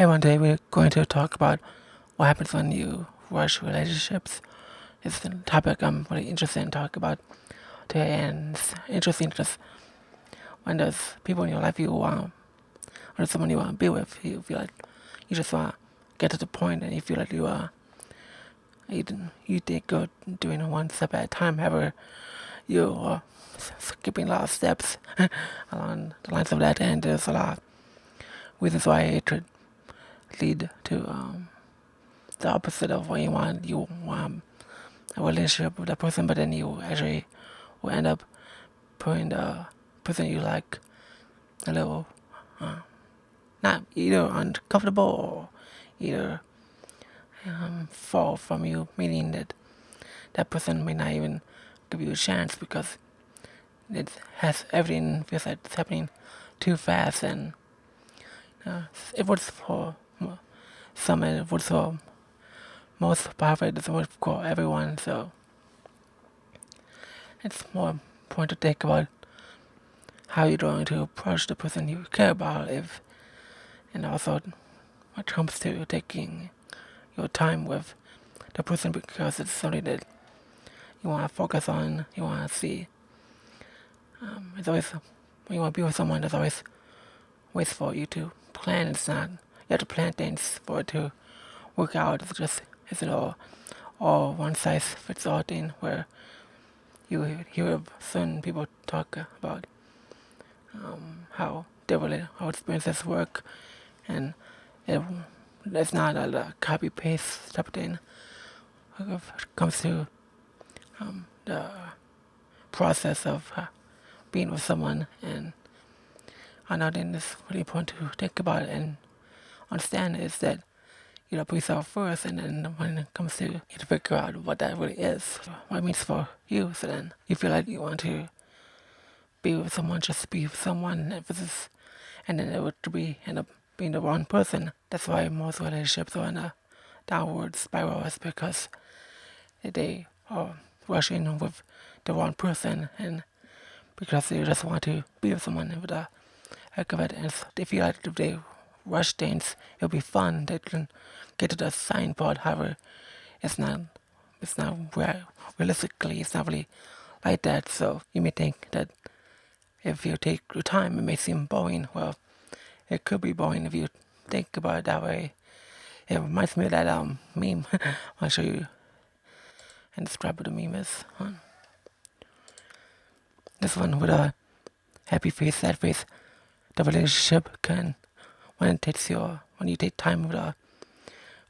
Hey, one day we're going to talk about what happens when you rush relationships. It's a topic I'm really interested in talking about today, and it's interesting just when there's people in your life you want, or there's someone you want to be with, you feel like you just want to get to the point, and you feel like you think you're doing one step at a time. However, you are skipping a lot of steps along the lines of that, and there's a lot of reasons why it could lead to the opposite of what you want. You want a relationship with that person, but then you actually will end up putting the person you like a little not either uncomfortable or either fall from you, meaning that that person may not even give you a chance because it has everything feels like it's happening too fast, and it was for some, and it was for most perfect, it was for everyone. So it's more important to think about how you're going to approach the person you care about, and also when it comes to taking your time with the person, because it's something that you want to focus on, you want to see. It's always, when you want to be with someone, there's always ways for you to plan. It's not, you have to plan things for it to work out. It's not all one size fits all thing where you hear certain people talk about how how experiences work, and it's not a copy paste type of thing. When it comes to the process of being with someone, and another thing that's really important to think about and understand is that you put yourself first, and then when it comes to you to figure out what that really is, what it means for you. So then you feel like you want to be with someone just to be with someone, and then it would end up being the wrong person. That's why most relationships are in a downward spiral, is because they are rushing with the wrong person, and because they just want to be with someone with the heck of it, and they feel like if they rush things, it'll be fun. They can get to the sign part. However, it's not realistically, it's not really like that. So you may think that if you take your time, it may seem boring. Well, it could be boring if you think about it that way. It reminds me of that meme. I'll show you and describe what the meme is. This one with a happy face, sad face. The relationship can, when you take time with a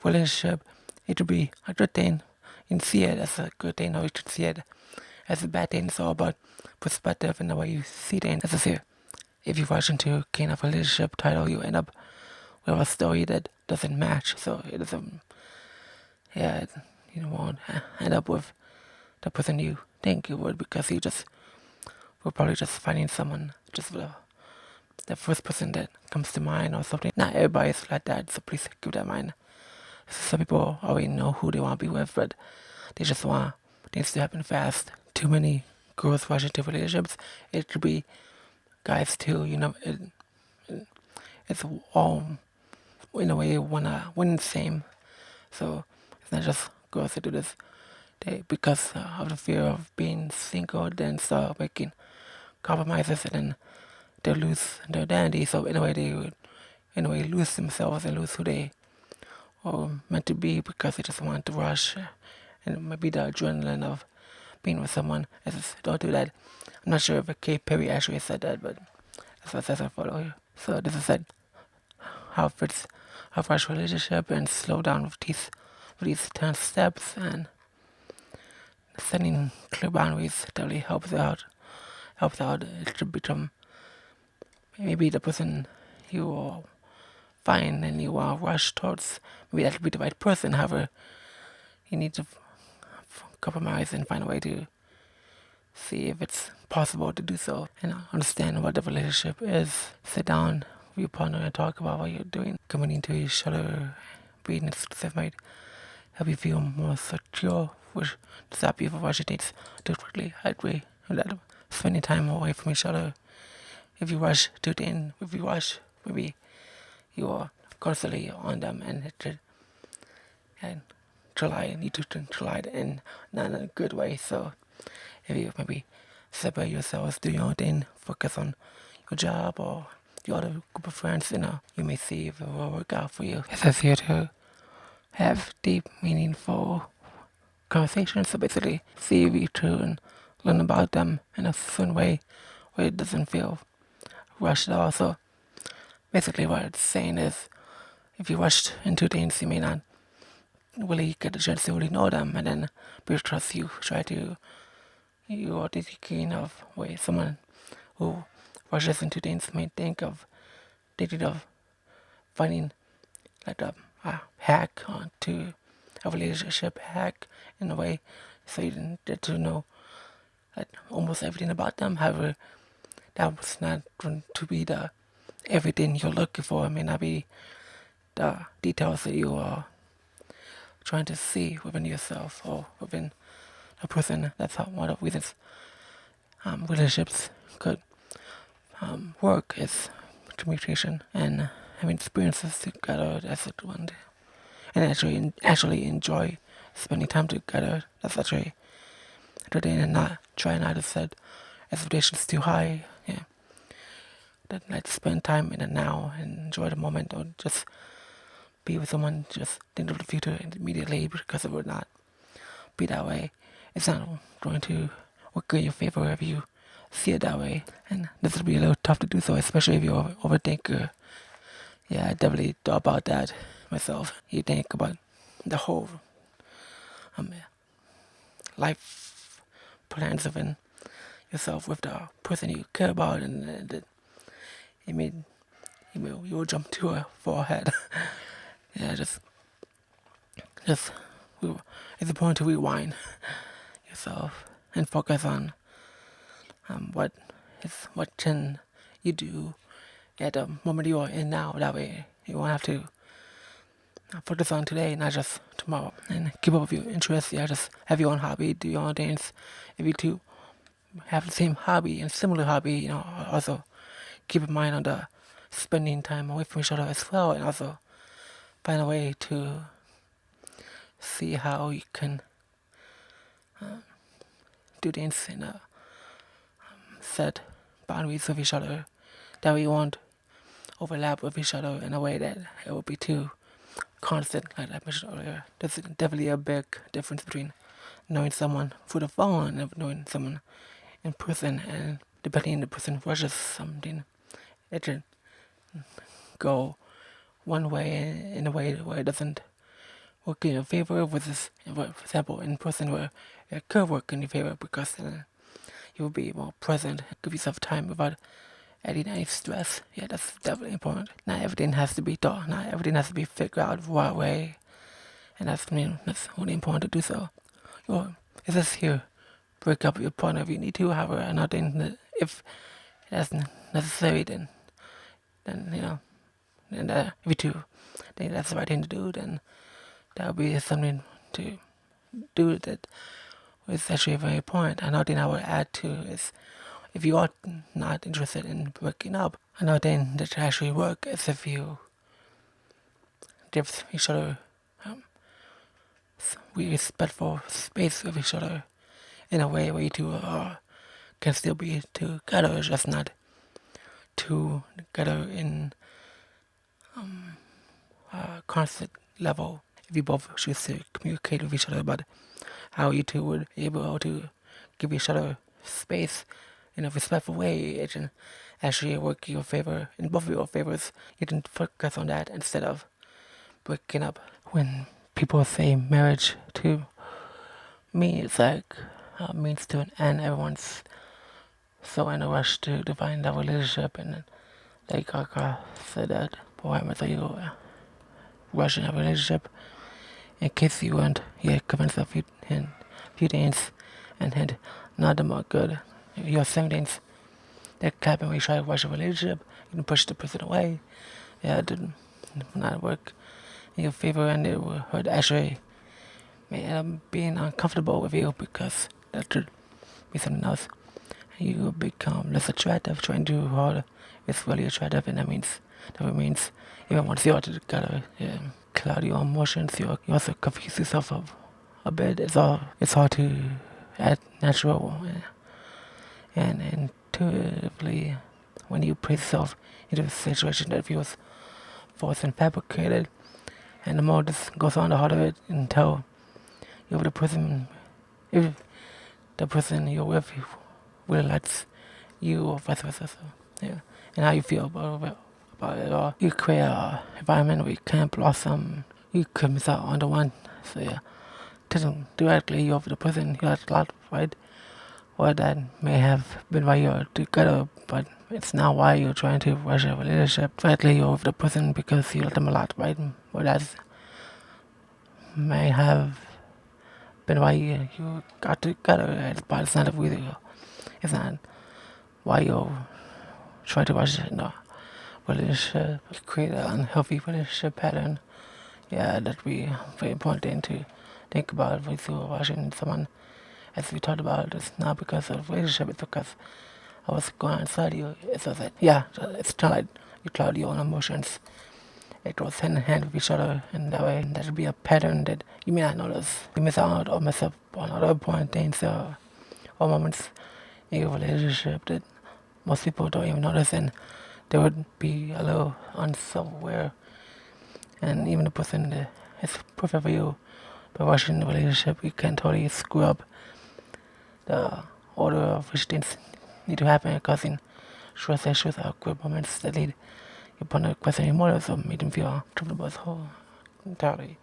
relationship, it will be a good thing. You can see it as a good thing, or you can see it as a bad thing. It's all about perspective and the way you see things. As I say, if you rush into a kind of relationship title, you end up with a story that doesn't match. So it doesn't, you won't end up with the person you think you would, because you just will probably just finding someone just with the first person that comes to mind or something. Not everybody's like that, so please keep that in mind. Some people already know who they want to be with, but they just want things to happen fast. Too many girls rush into relationships. It could be guys too, it's all in a way wanna win the same. So it's not just girls that do this. Because of the fear of being single, then start making compromises, and then they lose their identity. So in a way they would lose themselves and lose who they are meant to be, because they just want to rush, and maybe the adrenaline of being with someone. Don't do that. I'm not sure if Kate Perry actually said that, but that's what it says on photo here. So this is said how rush relationship and slow down with these 10 steps, and setting clear boundaries definitely helps out. It should become maybe the person you will find and you will rush towards. Maybe that should be the right person. However, you need to compromise and find a way to see if it's possible to do so, and understand what the relationship is. Sit down with your partner and talk about what you're doing. Committing to each other, being exclusive might help you feel more secure, which stop you from rushing things too quickly. I agree with that. Spending time away from each other. If you rush, maybe you are constantly on them, and and need to try it in not in a good way. So if you maybe separate yourselves, do your own thing, focus on your job or your other group of friends, you may see if it will work out for you. It's just here to have deep, meaningful conversations. So basically, see if you and learn about them in a certain way where it doesn't feel rushed at all. So basically, what it's saying is, if you rushed into things, you may not really get a chance to really know them, and then because you are thinking of way someone who rushes into things may thinking of finding like a hack to a relationship hack in a way, so you didn't get to know like almost everything about them. However, that was not going to be the everything you're looking for. It may not be the details that you are trying to see within yourself or within a person. That's how one of the reasons relationships could work is communication and having experiences together. That's the one, and actually enjoy spending time together. That's actually the thing, and not try not to set expectations too high. Yeah, that like spend time in the now and enjoy the moment, or just be with someone, just think of the future immediately, because it would not be that way. It's not going to work in your favor if you see it that way, and this will be a little tough to do so, especially if you're an overthinker. Yeah, I definitely thought about that myself. You think about the whole life plans within yourself with the person you care about, and it made you will jump too far ahead. Yeah, just it's important to rewind yourself and focus on what can you do at the moment you are in now. That way you won't have to focus on today, not just tomorrow, and keep up with your interests. Yeah, just have your own hobby, do your own things. If you two have the same hobby and similar hobby, also keep in mind on the spending time away from each other as well, and also find a way to see how you can do things in a set boundaries with each other that we won't overlap with each other in a way that it will be too constant. Like I mentioned earlier, there's definitely a big difference between knowing someone through the phone and knowing someone in person, and depending on the person rushes something, it can go one way in a way where it doesn't work in your favor, versus, for example, in person where it could work in your favor, because then you will be more present, give yourself time without adding any stress. Yeah, that's definitely important. Not everything has to be thought, not everything has to be figured out the right way, and that's really important to do so. It's just here, break up with your partner if you need to, however, not if that's necessary, then if you two think that's the right thing to do, then that would be something to do that is actually very important. Another thing I would add to is, if you are not interested in breaking up, another thing that can actually work is if you give each other respectful space with each other in a way where you two can still be together, just not together in a constant level. If you both choose to communicate with each other about how you two would be able to give each other space in a respectful way, it can actually work in your favor, in both of your favors. You can focus on that instead of breaking up. When people say marriage, to me, it's like means to an end. Everyone's so in a rush to define that relationship, and like Kaka said that, boy, I'm you rushing a relationship in case you weren't yet convinced of few things, and had not the more good. If you have some things that can happen when you try to rush a relationship, you can push the person away. Yeah, it did not work in your favor, and it would actually may end up being uncomfortable with you, because that could be something else. You become less attractive. Trying too hard is really attractive, and that means That means even once you're together, cloud your emotions, you also confuse yourself a bit. It's hard to act natural and intuitively when you place yourself into a situation that feels forced and fabricated. And the more this goes on, the harder it until you're the person, if the person you're with really likes you or vice versa. So, yeah, and how you feel about it all. You create an environment where you can't blossom. You could miss out on the one. So yeah, doesn't directly you're the person you like a lot, right? Or that may have been why you're together, but it's not why you're trying to rush a relationship. Directly you're with the person because you like them a lot, right? Or that may have been why you got together, but it's not really, it's not why you're trying to rush it. No. Relationship, create an unhealthy relationship pattern. Yeah, that be very important to think about with you watching someone. As we talked about, it's not because of relationship, it's because I was going inside you. It's just that, yeah, it's kind of like you cloud your own emotions. It goes hand in hand with each other, and that way that'll be a pattern that you may not notice. You miss out or mess up on other important things or moments in your relationship that most people don't even notice, and they would be a little unself-aware. And even the person that is perfect for you, by rushing the relationship, you can totally screw up the order of which things need to happen, causing stress issues or awkward moments that lead your partner to question your motives or make them feel uncomfortable as whole entirely.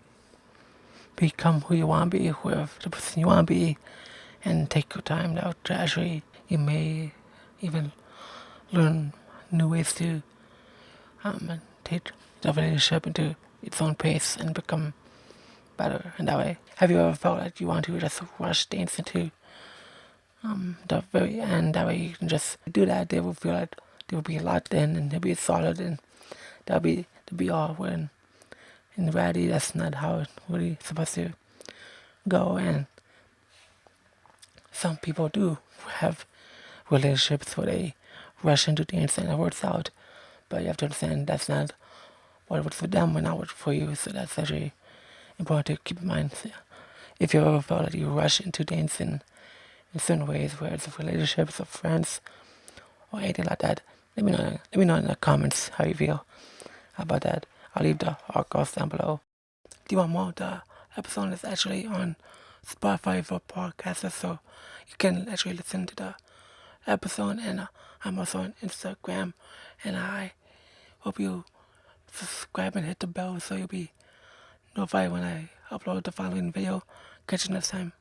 Become who you want to be with the person you want to be, and take your time out to actually, you may even learn new ways to take the relationship into its own pace and become better in that way. Have you ever felt like you want to just rush things into the very end? That way you can just do that. They will feel like they will be locked in and they'll be solid and that'll be the be all. When in reality, that's not how it's really supposed to go. And some people do have relationships where they rush into things and it works out. But you have to understand that's not what works for them and not what for you. So that's actually important to keep in mind. So, if you ever felt like you rush into things in certain ways, where it's relationships or friends or anything like that, let me know. Let me know in the comments how you feel about that. I'll leave the articles down below. Do you want more? The episode is actually on Spotify for podcasters, so you can actually listen to the episode. And I'm also on Instagram, and I hope you subscribe and hit the bell so you'll be notified when I upload the following video. Catch you next time.